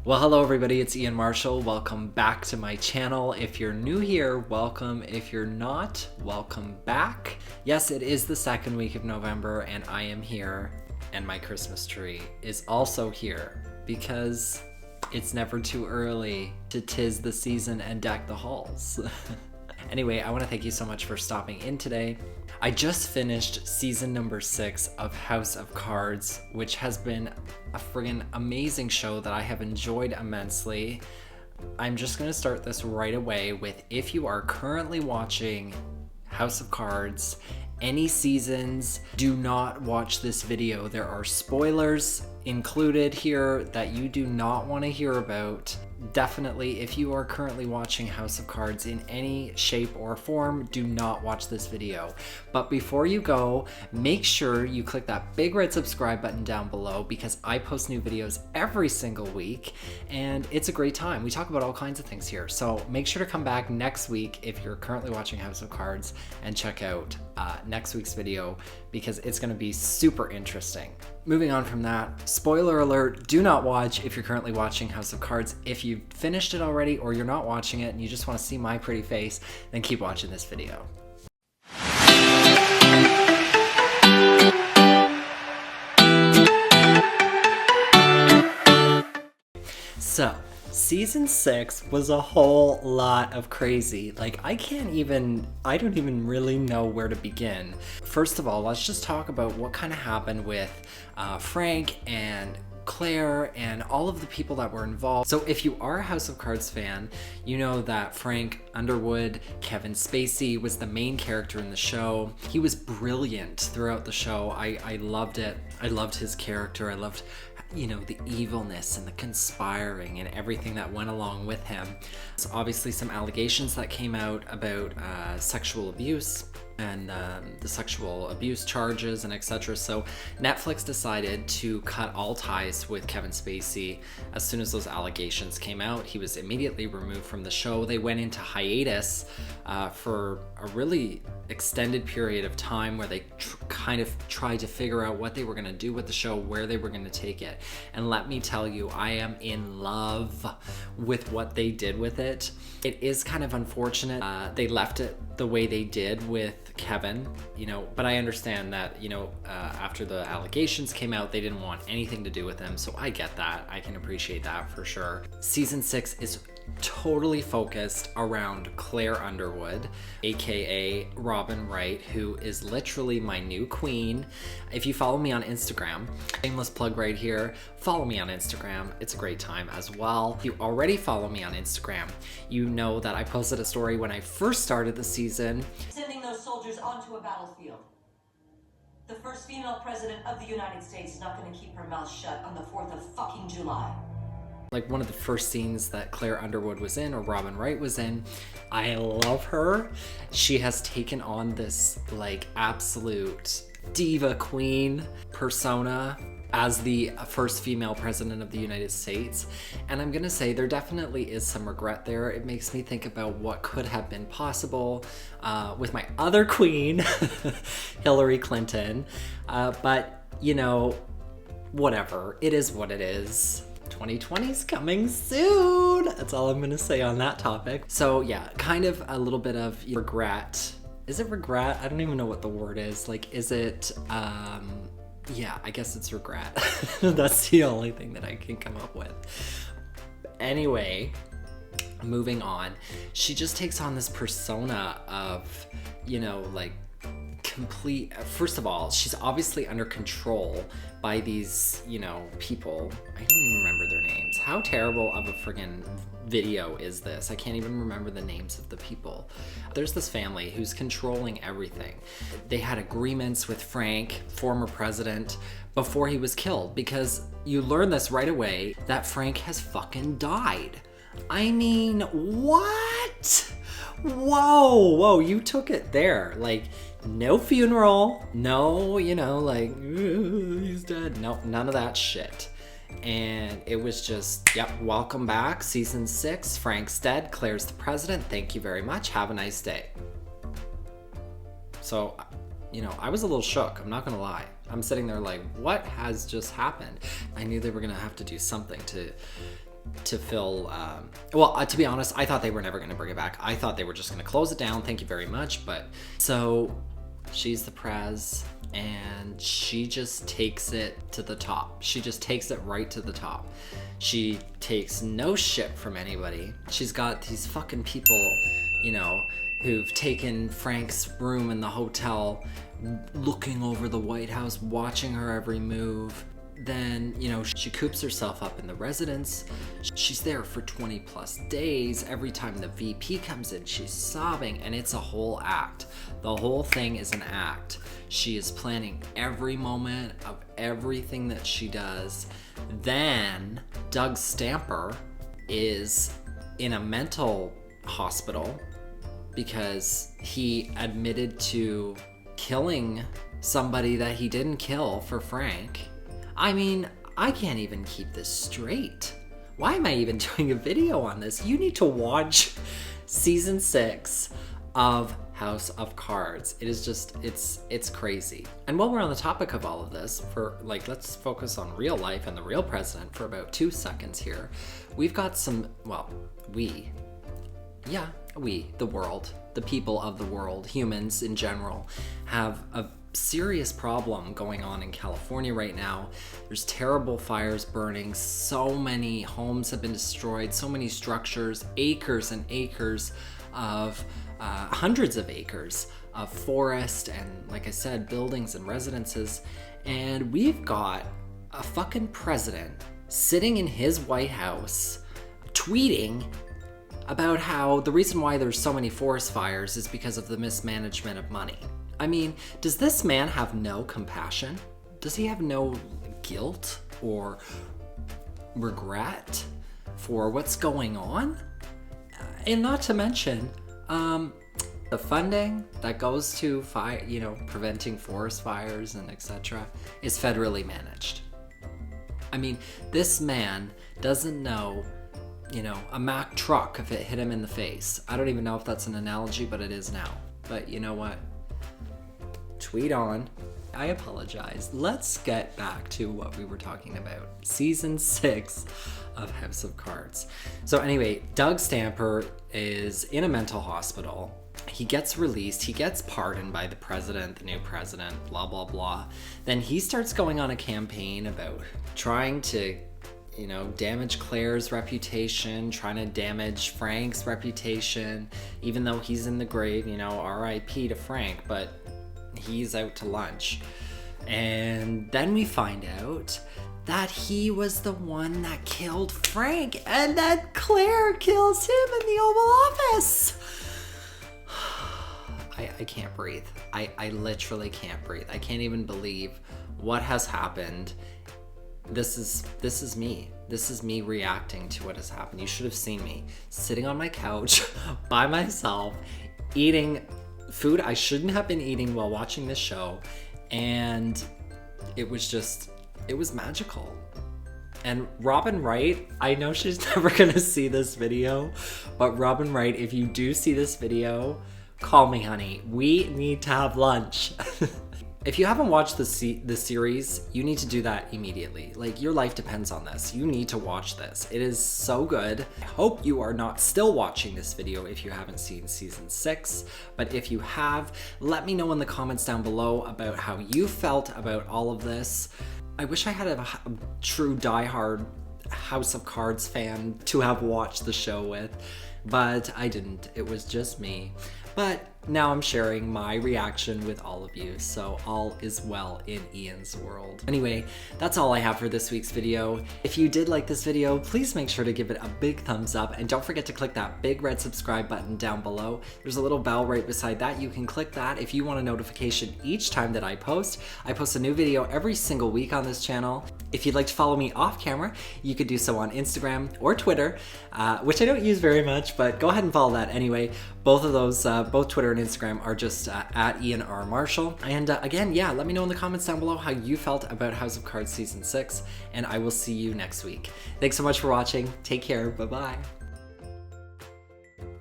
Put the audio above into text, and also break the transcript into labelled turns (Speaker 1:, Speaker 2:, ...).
Speaker 1: Well, hello everybody, it's Ian Marshall. Welcome back to my channel. If you're new here, welcome. If you're not, welcome back. Yes, it is the second week of November and I am here, and my Christmas tree is also here because it's never too early to 'tis the season and deck the halls. Anyway, I want to thank you so much for stopping in today. I just finished season number 6 of House of Cards, which has been a friggin' amazing show that I have enjoyed immensely. I'm just going to start this right away with, if you are currently watching House of Cards, any seasons, do not watch this video. There are spoilers included here that you do not want to hear about. Definitely, if you are currently watching House of Cards in any shape or form, do not watch this video. But before you go, make sure you click that big red subscribe button down below because I post new videos every single week and it's a great time. We talk about all kinds of things here. So make sure to come back next week if you're currently watching House of Cards and check out next week's video because it's going to be super interesting. Moving on from that, spoiler alert, do not watch if you're currently watching House of Cards. If you've finished it already or you're not watching it and you just want to see my pretty face, then keep watching this video. So, season 6 was a whole lot of crazy. Like, I don't even really know where to begin. First of all, let's just talk about what kind of happened with Frank and Claire and all of the people that were involved. So if you are a House of Cards fan, you know that Frank Underwood, Kevin Spacey, was the main character in the show. He was brilliant throughout the show. I loved it. I loved his character. I loved, you know, the evilness and the conspiring and everything that went along with him. So obviously some allegations that came out about sexual abuse and the sexual abuse charges and etc. So Netflix decided to cut all ties with Kevin Spacey as soon as those allegations came out. He was immediately removed from the show. They went into hiatus for a really extended period of time where they kind of tried to figure out what they were going to do with the show, where they were going to take it. And let me tell you, I am in love with what they did with it. It is kind of unfortunate they left it the way they did with Kevin, you know, but I understand that, you know, after the allegations came out, they didn't want anything to do with him. So I get that. I can appreciate that for sure. Season 6 is totally focused around Claire Underwood, aka Robin Wright, who is literally my new queen. If you follow me on Instagram, shameless plug right here, follow me on Instagram. It's a great time as well. If you already follow me on Instagram, you know that I posted a story when I first started the season.
Speaker 2: Sending those soldiers onto a battlefield. The first female president of the United States is not going to keep her mouth shut on the 4th of fucking July.
Speaker 1: Like one of the first scenes that Claire Underwood was in, or Robin Wright was in. I love her. She has taken on this like absolute diva queen persona as the first female president of the United States. And I'm gonna say there definitely is some regret there. It makes me think about what could have been possible with my other queen, Hillary Clinton. But you know, whatever, it is what it is. 2020's coming soon. That's all I'm gonna say on that topic. So yeah, kind of a little bit of regret. Is it regret? I don't even know what the word is. Like, is it, yeah, I guess it's regret. That's the only thing that I can come up with. Anyway, moving on. She just takes on this persona of, you know, like, complete. First of all, she's obviously under control by these, you know, people. I don't even remember their names. How terrible of a friggin' video is this? I can't even remember the names of the people. There's this family who's controlling everything. They had agreements with Frank, former president, before he was killed, because you learn this right away that Frank has fucking died. I mean, what? Whoa, you took it there. Like, no funeral, no, you know, like, he's dead. No, none of that shit. And it was just, yep, welcome back, season 6, Frank's dead, Claire's the president, thank you very much, have a nice day. So, you know, I was a little shook, I'm not gonna lie. I'm sitting there like, what has just happened? I knew they were gonna have to do something to fill. Well, to be honest, I thought they were never going to bring it back. I thought they were just going to close it down. Thank you very much. But so she's the prez, and she just takes it to the top. She just takes it right to the top. She takes no shit from anybody. She's got these fucking people, you know, who've taken Frank's room in the hotel, looking over the White House, watching her every move. Then, you know, she coops herself up in the residence. She's there for 20 plus days. Every time the VP comes in, she's sobbing, and it's a whole act. The whole thing is an act. She is planning every moment of everything that she does. Then Doug Stamper is in a mental hospital because he admitted to killing somebody that he didn't kill for Frank. I mean, I can't even keep this straight. Why am I even doing a video on this? You need to watch season 6 of House of Cards. It is just, it's crazy. And while we're on the topic of all of this, let's focus on real life and the real president for about 2 seconds here. We've got some, we, the world, the people of the world, humans in general, have a serious problem going on in California right now. There's terrible fires burning. So many homes have been destroyed, so many structures, acres and acres of, hundreds of acres of forest, and like I said, buildings and residences. And we've got a fucking president sitting in his White House tweeting about how the reason why there's so many forest fires is because of the mismanagement of money. I mean, does this man have no compassion? Does he have no guilt or regret for what's going on? And not to mention, the funding that goes to preventing forest fires and etc. is federally managed. I mean, this man doesn't know, a Mack truck if it hit him in the face. I don't even know if that's an analogy, but it is now. But you know what? Tweet on. I apologize. Let's get back to what we were talking about. Season 6 of House of Cards. So anyway, Doug Stamper is in a mental hospital. He gets released. He gets pardoned by the president, the new president, blah, blah, blah. Then he starts going on a campaign about trying to, damage Claire's reputation, trying to damage Frank's reputation, even though he's in the grave, RIP to Frank, but he's out to lunch. And then we find out that he was the one that killed Frank, and that Claire kills him in the Oval Office. I can't breathe. I literally can't breathe. I can't even believe what has happened. This is me. This is me reacting to what has happened. You should have seen me sitting on my couch by myself, eating food I shouldn't have been eating while watching this show, and it was magical. And Robin Wright, I know she's never gonna see this video, but Robin Wright, if you do see this video, call me, honey. We need to have lunch. If you haven't watched the series, you need to do that immediately. Like, your life depends on this. You need to watch this. It is so good. I hope you are not still watching this video if you haven't seen season 6. But if you have, let me know in the comments down below about how you felt about all of this. I wish I had a true diehard House of Cards fan to have watched the show with, but I didn't. It was just me. But now I'm sharing my reaction with all of you, so all is well in Ian's world. Anyway, that's all I have for this week's video. If you did like this video, please make sure to give it a big thumbs up, and don't forget to click that big red subscribe button down below. There's a little bell right beside that. You can click that if you want a notification each time that I post. I post a new video every single week on this channel. If you'd like to follow me off camera, you could do so on Instagram or Twitter, which I don't use very much, but go ahead and follow that anyway. Both of those, both Twitter and Instagram are just at Ian R. Marshall. And again, yeah, let me know in the comments down below how you felt about House of Cards Season 6, and I will see you next week. Thanks so much for watching. Take care. Bye-bye.